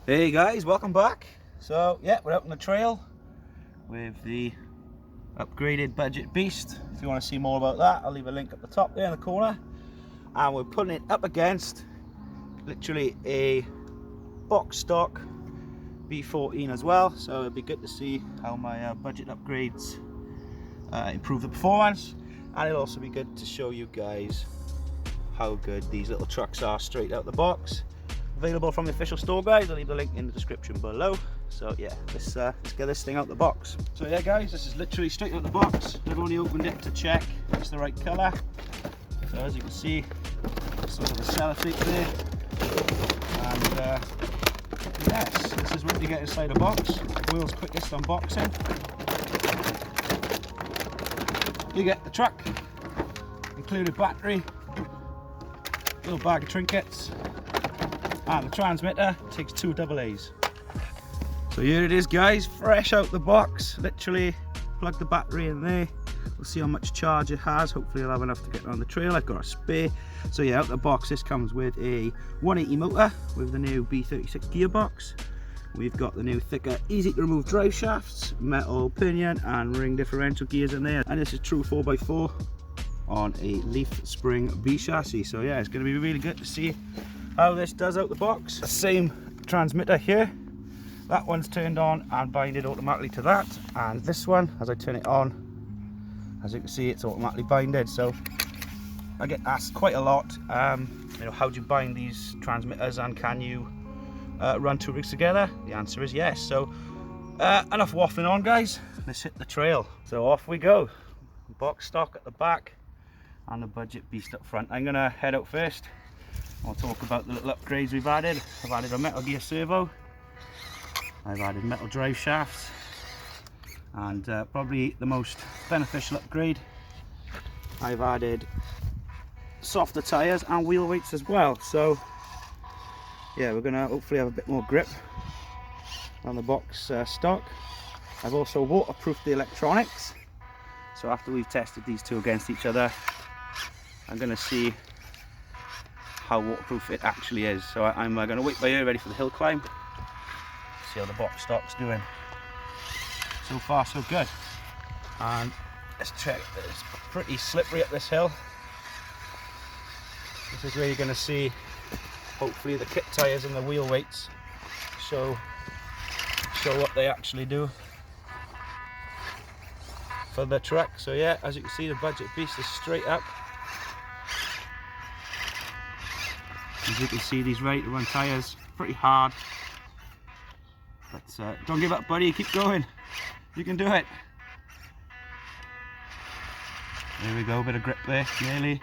Hey guys, welcome back. So yeah, we're out on the trail with the upgraded budget beast. If you want to see more about that, I'll leave a link at the top there in the corner. And we're putting it up against literally a box stock B14 as well. So it'll be good to see how my budget upgrades improve the performance, and it'll also be good to show you guys how good these little trucks are straight out the box. Available from the official store, guys. I'll leave the link in the description below. So yeah, let's get this thing out the box. So yeah guys, this is literally straight out the box. I've only opened it to check it's the right colour. So as you can see, sort of a sellotape there. And yes, this is what you get inside a box. World's quickest unboxing. You get the truck, included battery, little bag of trinkets, and the transmitter takes 2 AA's. So here it is guys, fresh out the box. Literally plug the battery in there. We'll see how much charge it has. Hopefully I'll have enough to get around the trail. I've got a spare. So yeah, out the box this comes with a 180 motor with the new B36 gearbox. We've got the new thicker, easy to remove drive shafts, metal pinion and ring differential gears in there. And this is true 4x4 on a leaf spring B chassis. So yeah, it's going to be really good to see how this does out the box. The same transmitter here, that one's turned on and binded automatically to that, and this one, as I turn it on, as you can see, it's automatically binded. So I get asked quite a lot, you know, how do you bind these transmitters and can you run 2 rigs together? The answer is yes. So enough waffling on guys, let's hit the trail. So off we go. Box stock at the back and the budget beast up front. I'm gonna head out first. I'll talk about the little upgrades we've added. I've added a metal gear servo, I've added metal drive shafts, and probably the most beneficial upgrade, I've added softer tyres and wheel weights as well. So yeah, we're gonna hopefully have a bit more grip on the box stock. I've also waterproofed the electronics. So after we've tested these two against each other, I'm gonna see how waterproof it actually is. So I'm going to wait by here ready for the hill climb, see how the box stock's doing. So far so good. And let's check, it's pretty slippery up this hill. This is where you're going to see hopefully the kit tyres and the wheel weights show what they actually do for the truck. So yeah, as you can see, the budget beast is straight up. As you can see, these ready to run tyres, pretty hard, but don't give up buddy, keep going, you can do it. There we go, bit of grip there, nearly.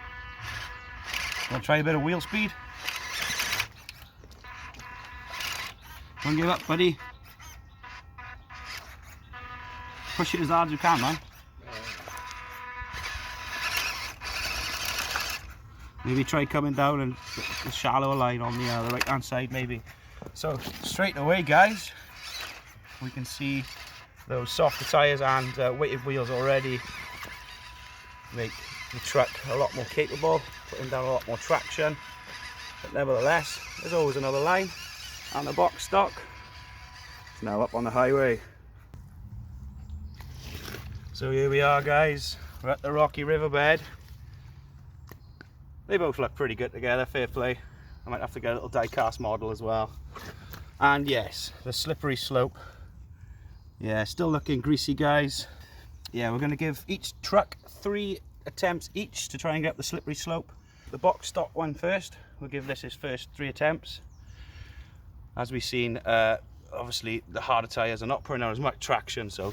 Gonna try a bit of wheel speed. Don't give up buddy, push it as hard as you can, man. Maybe try coming down and the shallower line on the right hand side maybe. So straight away guys, we can see those softer tyres and weighted wheels already make the truck a lot more capable, putting down a lot more traction. But nevertheless, there's always another line, and the box stock is now up on the highway. So here we are guys, we're at the rocky riverbed. They both look pretty good together, fair play. I might have to get a little die-cast model as well. And yes, the slippery slope. Yeah, still looking greasy guys. Yeah, we're going to give each truck 3 attempts each to try and get up the slippery slope. The box stock one first, we'll give this his first 3 attempts. As we've seen, obviously the harder tyres are not putting out as much traction, so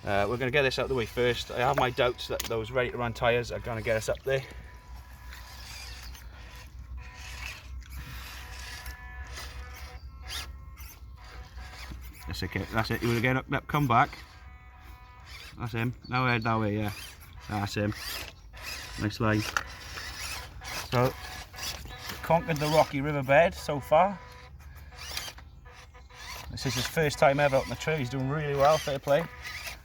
we're going to get this out of the way first. I have my doubts that those ready to run tyres are going to get us up there. That's okay, that's it, you want to get up, come back. That's him, now head that way, yeah. That's him. Nice line. So, conquered the rocky riverbed so far. This is his first time ever up on the trail, he's doing really well, fair play.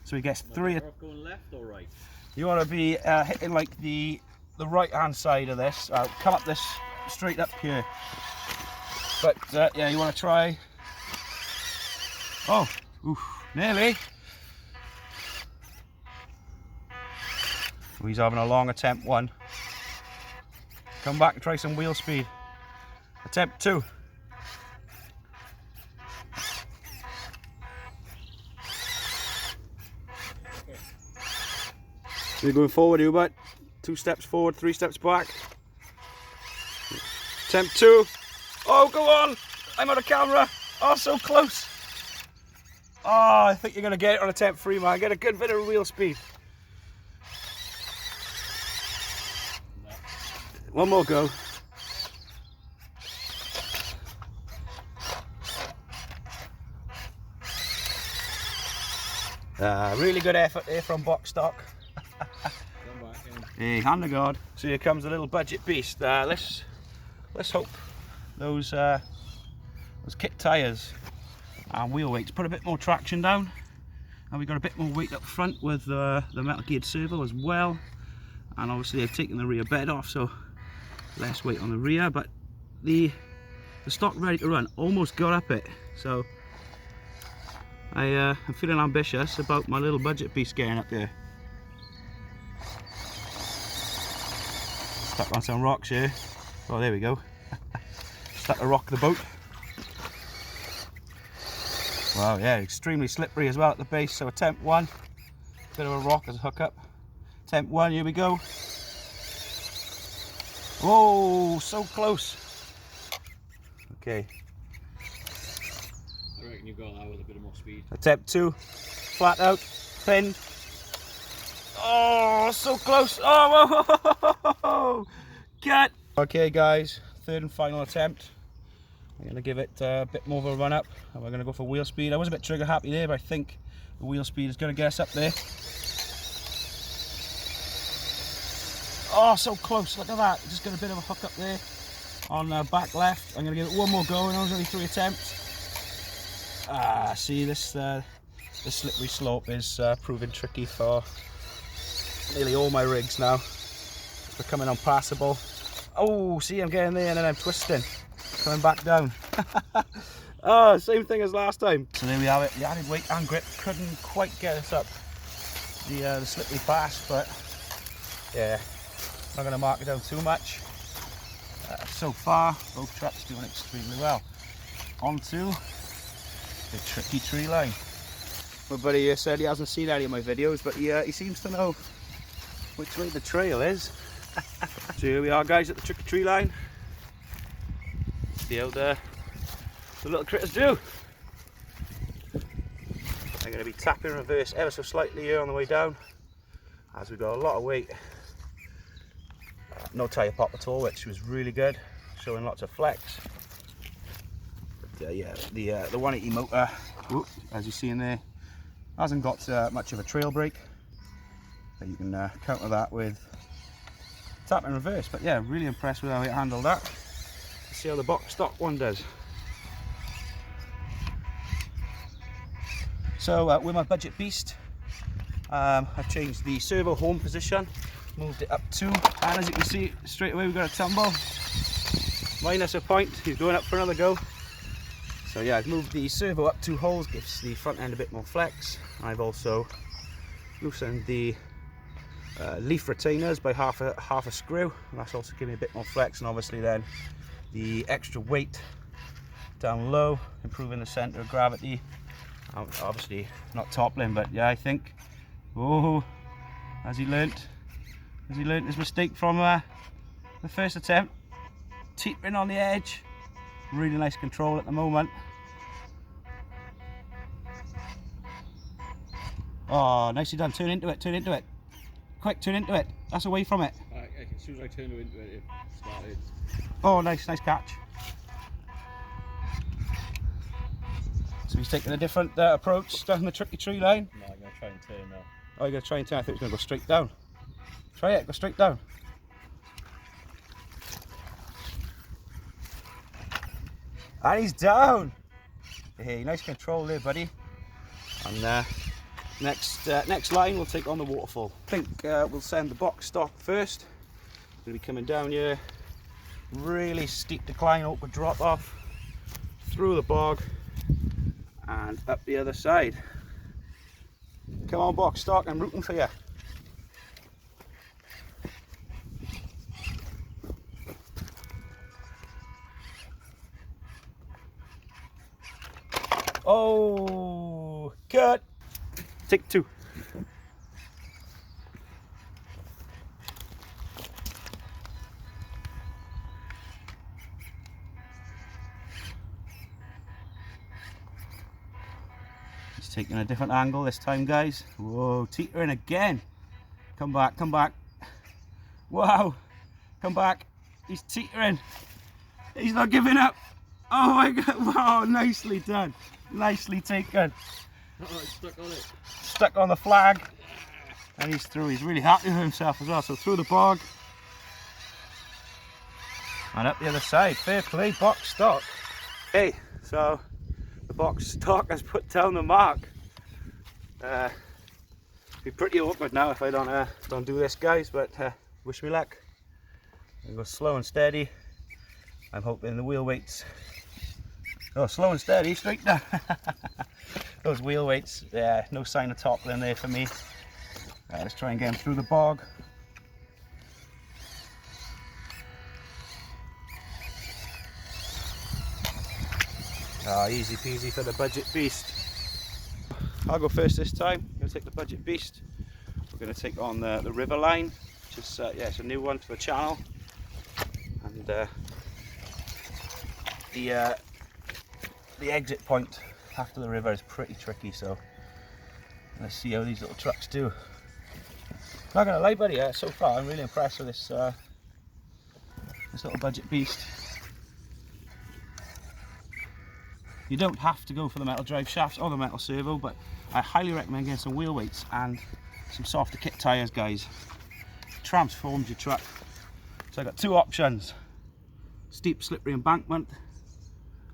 So he gets 3. Going left or right? You want to be hitting like the right hand side of this. Come up this straight up here. But yeah, you want to try. Oh, oof, nearly. He's having a long attempt 1. Come back and try some wheel speed. Attempt 2. So you're going forward, Hubert. 2 steps forward, 3 steps back. Attempt 2. Oh, go on! I'm on a camera. Oh, so close. Oh, I think you're going to get it on attempt 3, man. Get a good bit of wheel speed. No. One more go. Really good effort there from box stock. Hey, hand of God. So here comes the little budget beast. Let's hope those kit tyres and wheel weights put a bit more traction down, and we've got a bit more weight up front with the metal geared servo as well. And obviously I've taken the rear bed off, so less weight on the rear. But the stock ready to run almost got up it, so I'm feeling ambitious about my little budget beast getting up there. Stuck on some rocks here. Oh, there we go. Stuck to rock the boat. Wow, yeah, extremely slippery as well at the base. So attempt 1, bit of a rock as a hookup. Attempt 1, here we go. Whoa, so close. Okay. I reckon you've got that with a bit of more speed. Attempt 2, flat out, pinned. Oh, so close. Oh, whoa, whoa, whoa, whoa. Cut. Okay guys, 3rd and final attempt. I'm going to give it a bit more of a run up, and we're going to go for wheel speed. I was a bit trigger happy there, but I think the wheel speed is going to get us up there. Oh, so close, look at that. Just got a bit of a hook up there on back left. I'm going to give it one more go, and it was only 3 attempts. See, this slippery slope is proving tricky for nearly all my rigs now. It's becoming unpassable. Oh, see, I'm getting there and then I'm twisting, coming back down. Oh, same thing as last time. So there we have it. The added weight and grip couldn't quite get us up the slippery pass, but yeah, not going to mark it down too much. So far, both trucks doing extremely well. On to the tricky tree line. My buddy here said he hasn't seen any of my videos, but he seems to know which way the trail is. So here we are, guys, at the tricky tree line. See how the little critters do. I'm going to be tapping reverse ever so slightly here on the way down, as we've got a lot of weight. No tyre pop at all, which was really good, showing lots of flex. But, yeah, the 180 motor, whoop, as you see in there, hasn't got much of a trail brake, but you can counter that with tap and reverse. But yeah, really impressed with how it handled that. Let's see how the box stock one does. So with my budget beast, I've changed the servo home position, moved it up 2, and as you can see straight away we've got a tumble, minus a point. He's going up for another go. So yeah, I've moved the servo up 2 holes, gives the front end a bit more flex. I've also loosened the leaf retainers by half a screw, and that's also giving me a bit more flex, and obviously then the extra weight down low, improving the centre of gravity. Obviously not toppling, but yeah, I think, oh, has he learnt his mistake from the first attempt? Teetering on the edge. Really nice control at the moment. Oh, nicely done. Turn into it, turn into it. Quick, turn into it. That's away from it. As soon as I turned into it, it started. Oh, nice catch. So he's taking a different approach down the tricky tree line. No, I'm going to try and turn now. Oh, you're going to try and turn? I thought he was going to go straight down. Try it, go straight down. And he's down. Hey, nice control there, buddy. And next line we'll take on the waterfall. I think we'll send the box stock first. We'll be coming down here. Really steep decline, awkward drop off. through the bog and up the other side. Come on, box stock, I'm rooting for you. Oh, cut. Take two. He's taking a different angle this time, guys. Whoa, teetering again. Come back, come back. Wow, come back. He's teetering. He's not giving up. Oh my God, wow, nicely done. Nicely taken. Oh, it's stuck on it. Stuck on the flag. And he's through. He's really happy with himself as well. So through the bog. And up the other side. Fair play, box stock. Okay, so the box stock has put down the mark. Be pretty awkward now if I don't do this, guys, but wish me luck. I go slow and steady. I'm hoping the wheel weights. Oh, slow and steady, straight down. Those wheel weights, yeah, no sign of toppling there for me. Let's try and get him through the bog. Easy peasy for the budget beast. I'll go first this time. I'm going to take the budget beast. We're going to take on the river line, which is yeah, it's a new one for the channel. And the exit point after the river is pretty tricky, so let's see how these little trucks do. Not gonna lie, buddy, so far I'm really impressed with this this little budget beast. You don't have to go for the metal drive shafts or the metal servo, but I highly recommend getting some wheel weights and some softer kit tyres, guys. Transforms your truck. So I got two options: steep slippery embankment,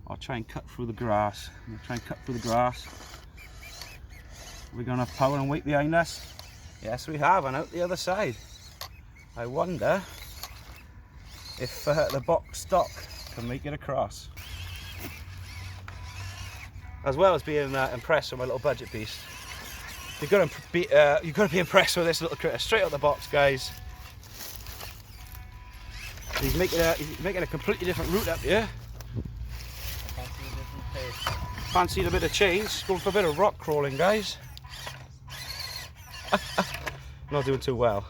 or try and cut through the grass. I'm gonna try and cut through the grass. We're gonna have power and weight behind us. Yes, we have, and out the other side. I wonder if the box stock can make it across. As well as being impressed with my little budget beast, you've got to be impressed with this little critter straight out the box, guys. He's making a completely different route up here. Fancied a bit of change, going for a bit of rock crawling, guys. Not doing too well.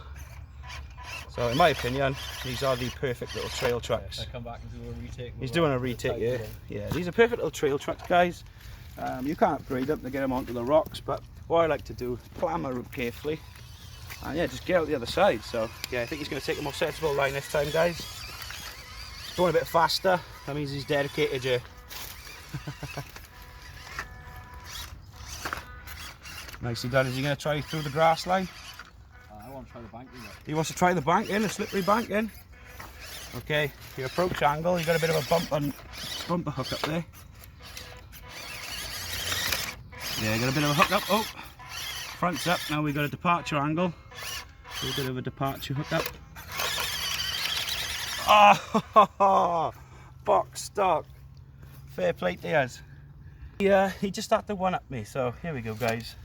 So in my opinion, these are the perfect little trail trucks. I come back and do a retake. He's doing a retake, yeah. Yeah, these are perfect little trail trucks, guys. You can't upgrade them to get them onto the rocks, but what I like to do, plan my route carefully, and yeah, just get out the other side. So yeah, I think he's going to take a more sensible line this time, guys. Going a bit faster, that means he's dedicated here. Nicely done. Is he going to try through the grass line? I want to try the bank in. He wants to try the bank in, a slippery bank in. Okay, your approach angle, you got a bit of a bumper hook up there. Yeah, got a bit of a hook up. Oh, front's up. Now we've got a departure angle. So a bit of a departure hook up. Oh, box stock. Fair play to us. He just had to one up me. So here we go, guys.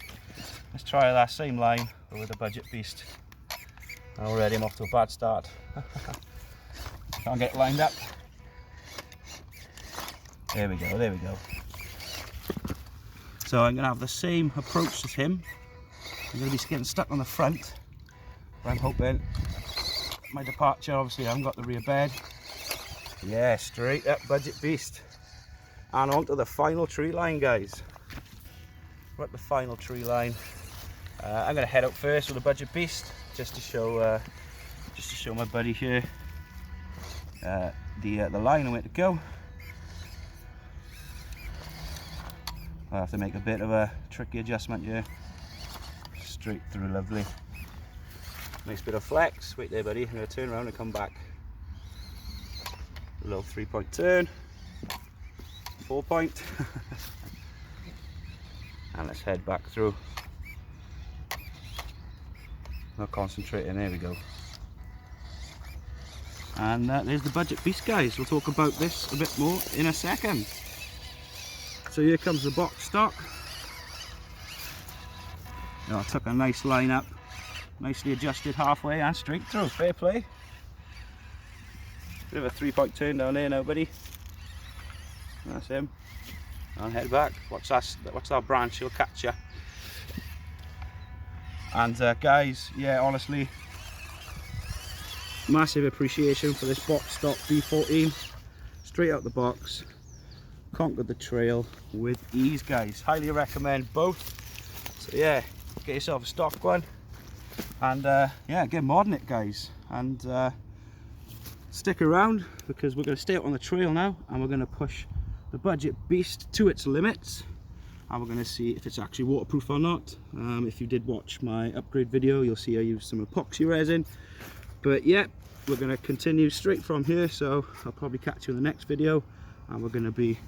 Let's try that same line with the budget beast. Already I'm off to a bad start. Can't get lined up. There we go, there we go. So I'm going to have the same approach as him. I'm going to be getting stuck on the front. But I'm hoping my departure, obviously I haven't got the rear bed. Yeah, straight up budget beast. And onto the final tree line, guys. We're at the final tree line. I'm going to head out first with the budget beast, just to show my buddy here the line and where to go. I'll have to make a bit of a tricky adjustment here. Straight through, lovely. Nice bit of flex. Wait there, buddy. I'm going to turn around and come back. A little 3-point turn. 4-point. And let's head back through. Not concentrating, there we go. And there's the budget beast, guys. We'll talk about this a bit more in a second. So here comes the box stock. Oh, I took a nice line up, nicely adjusted halfway and straight through. Fair play. Bit of a 3-point turn down there now, buddy. That's him. And head back. Watch that branch, he'll catch you. And guys, yeah, honestly, massive appreciation for this box stock B14. Straight out the box, conquered the trail with ease, guys. Highly recommend both. So yeah, get yourself a stock one, and yeah, get modding it, guys. And stick around, because we're going to stay out on the trail now, and we're going to push the budget beast to its limits, and we're going to see if it's actually waterproof or not. If you did watch my upgrade video, you'll see I used some epoxy resin. But yeah, we're going to continue straight from here, so I'll probably catch you in the next video, and we're going to be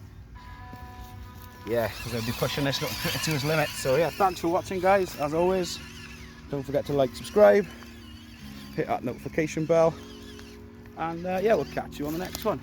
pushing this little critter to his limits. So yeah, thanks for watching, guys. As always, don't forget to like, subscribe, hit that notification bell, and yeah, we'll catch you on the next one.